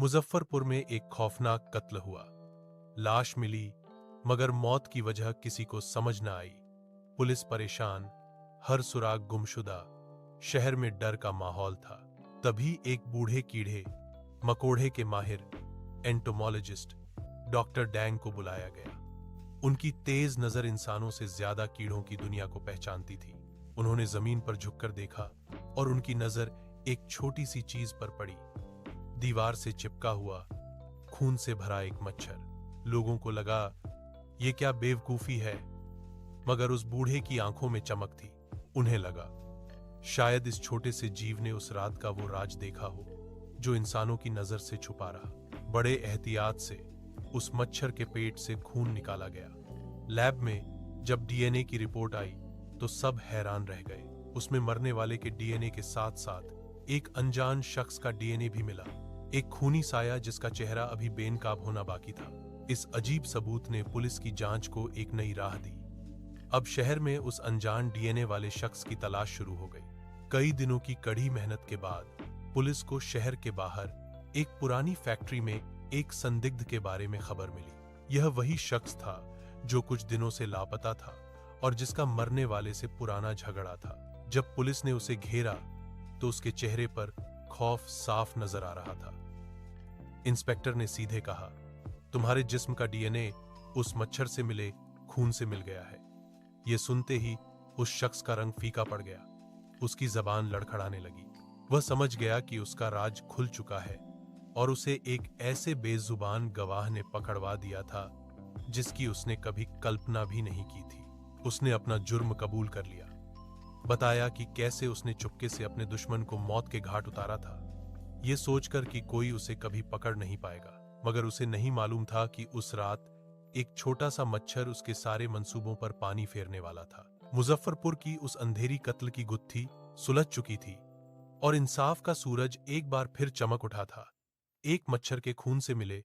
मुजफ्फरपुर में एक खौफनाक कत्ल हुआ। लाश मिली, मगर मौत की वजह किसी को समझ न आई। पुलिस परेशान, हर सुराग गुमशुदा, शहर में डर का माहौल था। तभी एक बूढ़े कीड़े मकोड़े के माहिर एंटोमोलॉजिस्ट डॉक्टर डैंग को बुलाया गया। उनकी तेज नजर इंसानों से ज्यादा कीड़ों की दुनिया को पहचानती थी। उन्होंने जमीन पर झुककर देखा और उनकी नजर एक छोटी सी चीज पर पड़ी, दीवार से चिपका हुआ खून से भरा एक मच्छर। लोगों को लगा ये क्या बेवकूफी है, मगर उस बूढ़े की आंखों में चमक थी। उन्हें लगा शायद इस छोटे से जीव ने उस रात का वो राज देखा हो जो इंसानों की नजर से छुपा रहा। बड़े एहतियात से उस मच्छर के पेट से खून निकाला गया। लैब में जब डीएनए की रिपोर्ट आई तो सब हैरान रह गए। उसमें मरने वाले के डीएनए के साथ साथ एक अनजान शख्स का डीएनए भी मिला, एक खूनी साया जिसका चेहरा अभी बेनकाब होना बाकी था। इस अजीब सबूत ने पुलिस की जांच को एक नई राह दी। अब शहर में उस अनजान डीएनए वाले शख्स की तलाश शुरू हो गई। कई दिनों की कड़ी मेहनत के बाद पुलिस को शहर के बाहर एक पुरानी फैक्ट्री में एक संदिग्ध के बारे में खबर मिली। यह वही शख्स था जो कुछ दिनों से लापता था और जिसका मरने वाले से पुराना झगड़ा था। जब पुलिस ने उसे घेरा तो उसके चेहरे पर खौफ साफ नजर आ रहा था। इंस्पेक्टर ने सीधे कहा, तुम्हारे जिस्म का डीएनए उस मच्छर से मिले खून से मिल गया है। यह सुनते ही उस शख्स का रंग फीका पड़ गया। उसकी जबान लड़खड़ाने लगी। वह समझ गया कि उसका राज खुल चुका है और उसे एक ऐसे बेजुबान गवाह ने पकड़वा दिया था जिसकी उसने कभी कल्पना भी नहीं की थी। उसने अपना जुर्म कबूल कर लिया, बताया कि कैसे उसने चुपके से अपने दुश्मन को मौत के घाट उतारा था, यह सोचकर कि कोई उसे कभी पकड़ नहीं पाएगा। मगर उसे नहीं मालूम था कि उस रात एक छोटा सा मच्छर उसके सारे मंसूबों पर पानी फेरने वाला था। मुजफ्फरपुर की उस अंधेरी कत्ल की गुत्थी सुलझ चुकी थी और इंसाफ का सूरज एक बार फिर चमक उठा था, एक मच्छर के खून से मिले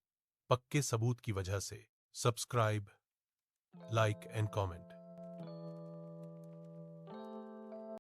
पक्के सबूत की वजह से। Subscribe, like and comment.